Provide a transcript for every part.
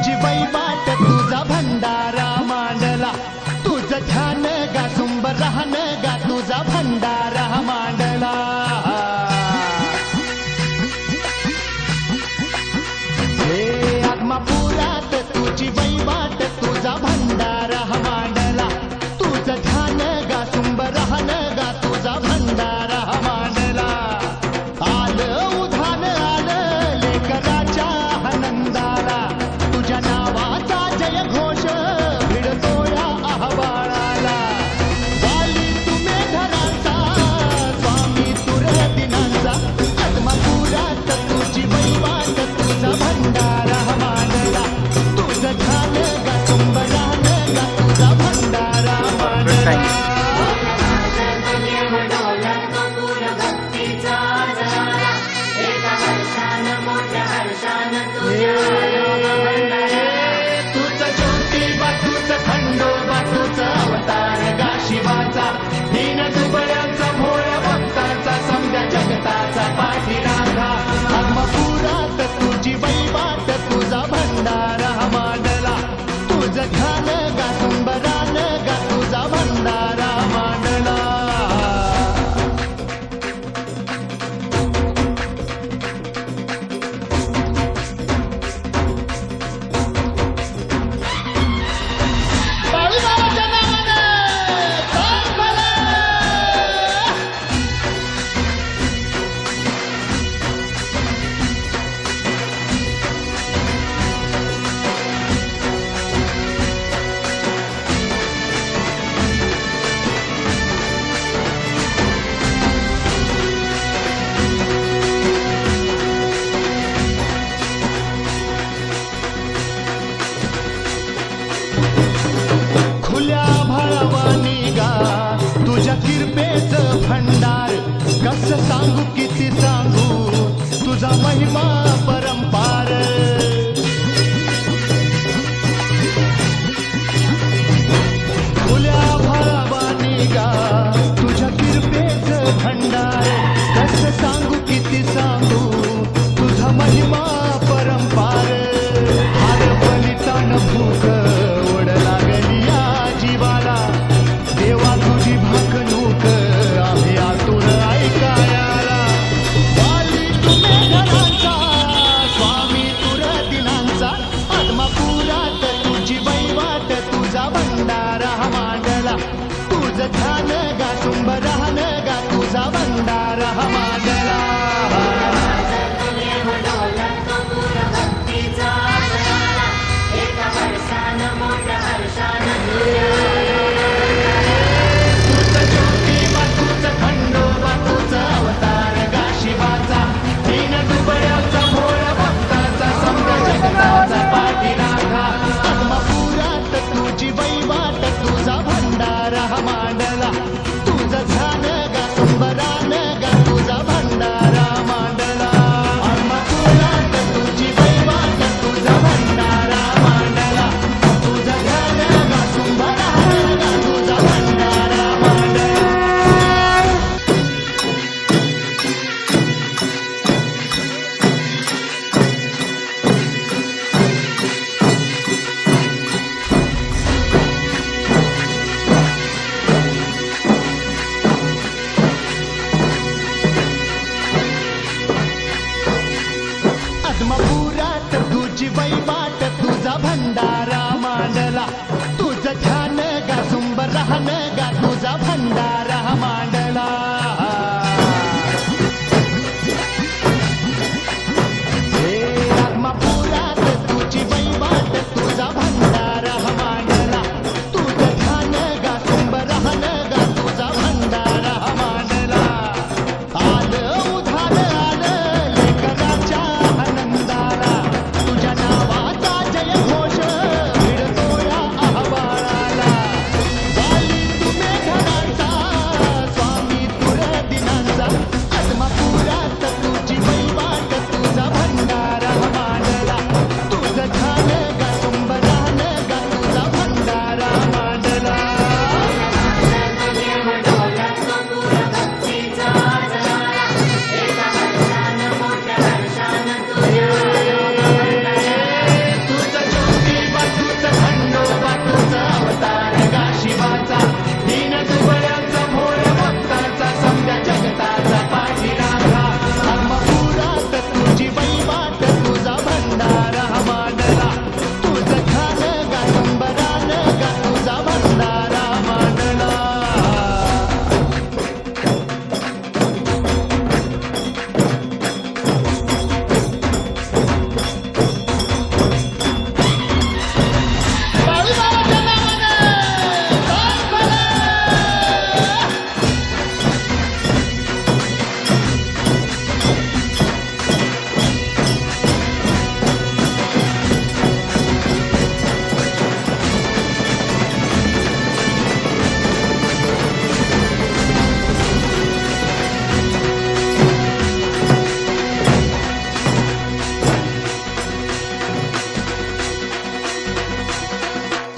तुझी वैवाट तुझा भंडारा मांडला तुझं ध्यान गा सुंब राहन गा तुझा भंडारा मांडला हे आत्मापुरात तुझी वैवाट तुझा भंडारा मांडला तुझं ध्यान गा सुंब राहन गा तुझा भंडारा मांडला आलं उधान आलं लेकराच्या आनंदाला तुझ्या नावाचा जय घोष भिडतो या आव्हानाला वाली तू मेघराचा स्वामी तुर दिनांचा आत्मापुरात तुझी वैवाट तुझा भंडारा मांडला तुझं ध्यान गा सुंबरान गा तुझा भंडारा मांडला तुझं ज्योतिबा तुझं खंडोबा तुझं अवतार गा शिवाचा दीन दुबळ्यांचा भोळ भक्ताचा समजा जगताचा पाठीराखा आत्मापुरात तुझी वैवाट तुझा भंडारा मांडला तुझं ध्यान गा सुंबरान गा तुझा भंडारा मांडला बाळूमामाच्या नावानं काम करा. खुल्या भाळवानी गा तुझ्या किरपेचं भंडार कसं सांगू किती सांगू तुझा महिमा परंपार खुल्या भाळवानी गा तुझ्या किरपेचं भंडार कसं सांगू किती सांगू तुझा महिमा परंपार हार बलिदान भूक ओढ लागली या जीवाला देवा तुझी भाकणूक आम्ही आतुर ऐकायला वाली तू मेघराचा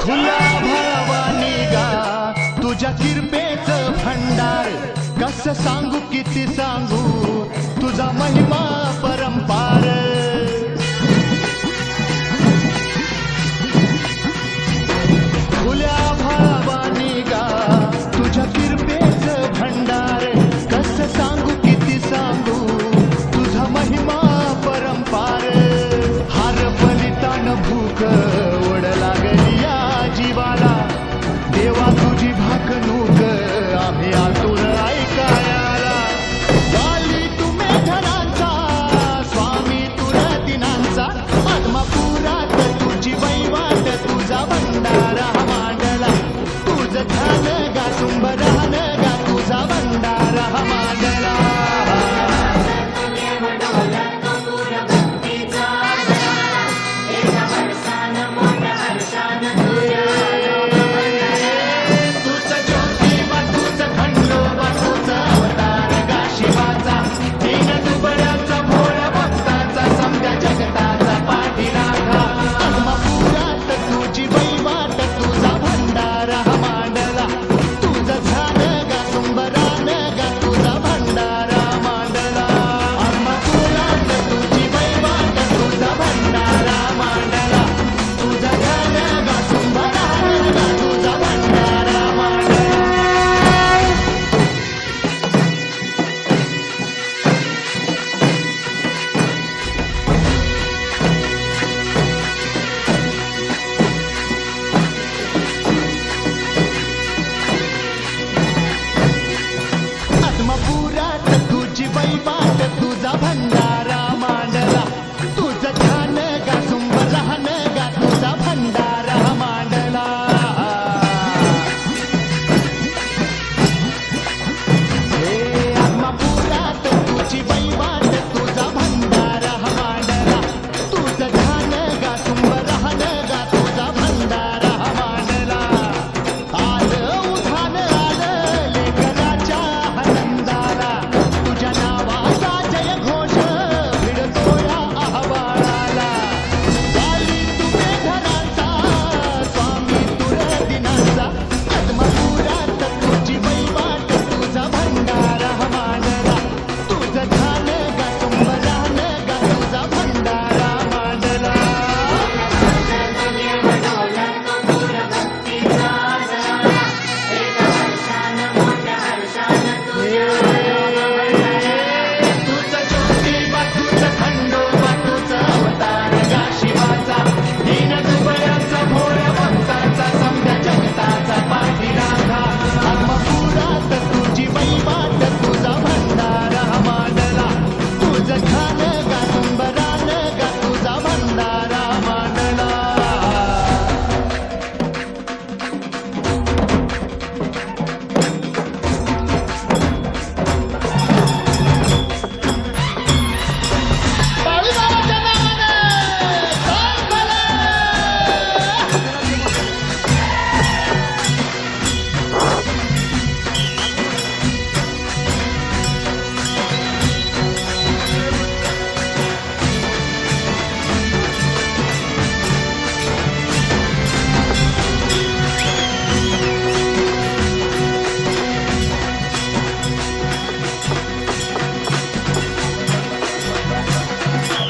खुल्या भवानी गा तुझ्या किरपेचं भंडार कसं सांगू किती सांगू तुझा महिमा परंपार खुल्या भवानी गा तुझ्या किरपेचं भंडार कसं सांगू किती सांगू तुझा महिमा परंपार हार बलिदान भूक ओढ लागली या जीवाला देवा तुझी भाकणूक आम्ही आतुर ऐकायाला वाली तुम्ही धनांचा स्वामी तुला दिनांचा आत्मापुरात तुझी वैवाट तुझा भंडारा मांडला तुझं ध्यान गा सुंबरान गा तुझा भंडारा मांडला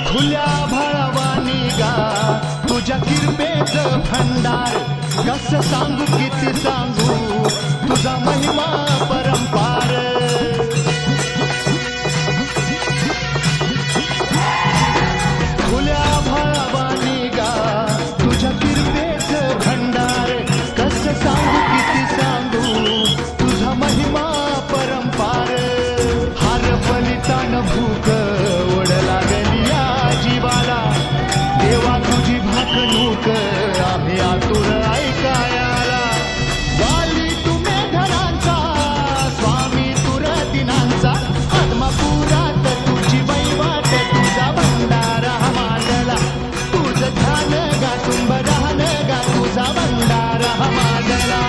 खुल्या भवानी गा तुझ्या किरपेचं भंडार कसं सांगू किती सांगू तुझा महिमा परंपार खुल्या भवानी गा तुझ्या किरपेचं भंडार कसं सांगू किती सांगू तुझा महिमा परंपार हार बलिदान भूक ओढ लागली जीवाला देवा तुझी भाकणूक आम्ही आतुर ऐकायाला वाली तुम्ही धनांचा स्वामी तुर दिनांचा आत्मापुरात तुझी वैवाट तुझा भंडारा मांडला तुझं ध्यान गा सुंबरान गा तुझा भंडारा मांडला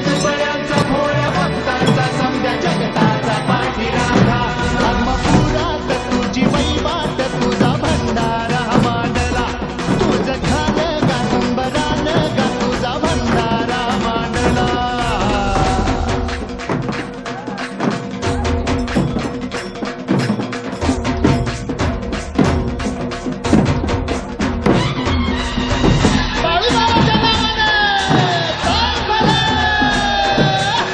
दुबळ्यांचा भोळ्या भक्तांचा समद्या जगताचा पाठीराखा आत्मपुरात तुझी वैवाट तुझा भंडारा मांडला तुझं खान गा संबरान गा तुझा भंडारा मांडला बाळूमामाच्या नावानं काय भलं!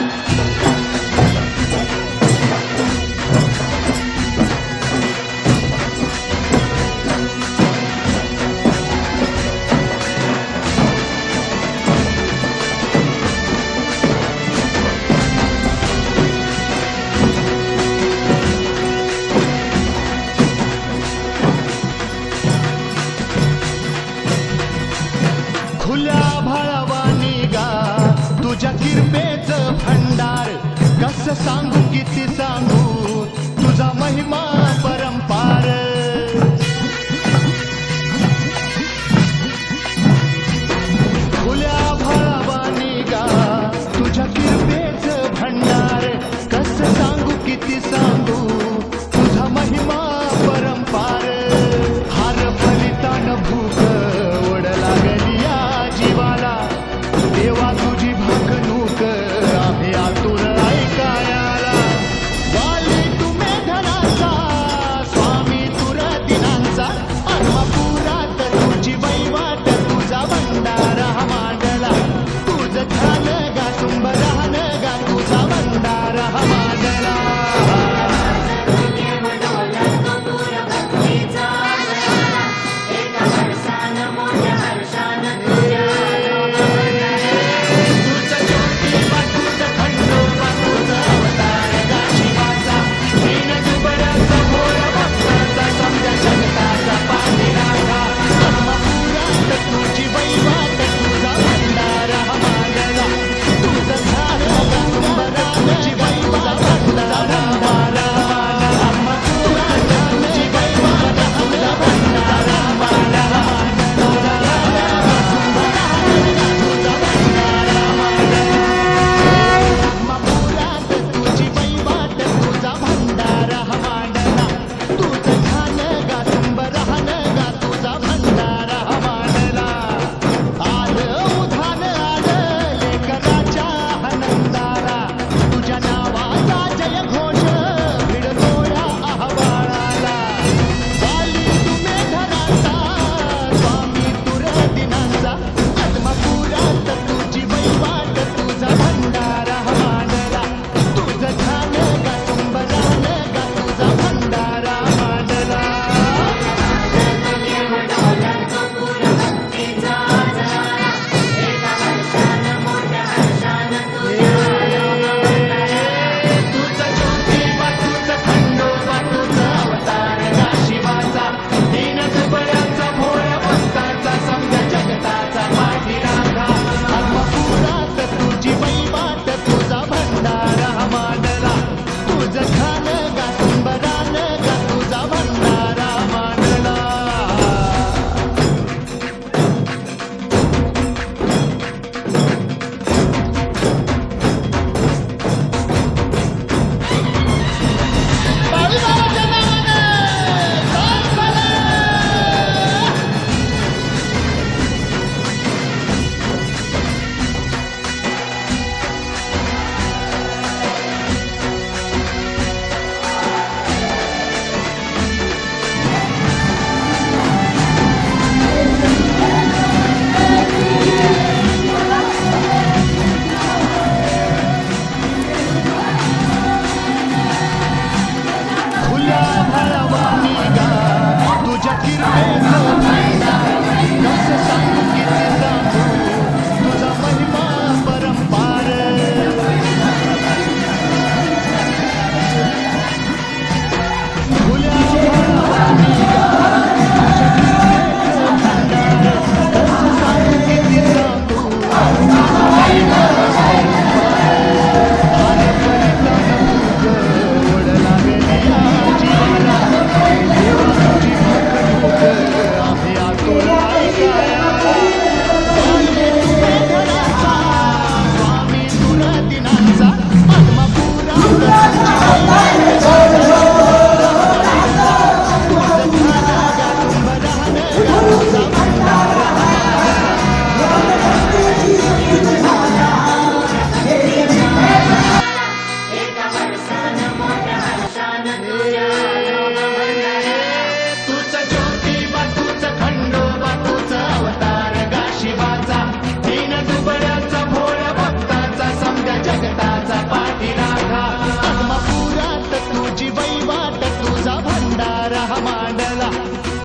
खुल्या भाळावानी गा तुझ्या किरपेच भंडार कस सांगू किती सांगू तुझा महिमा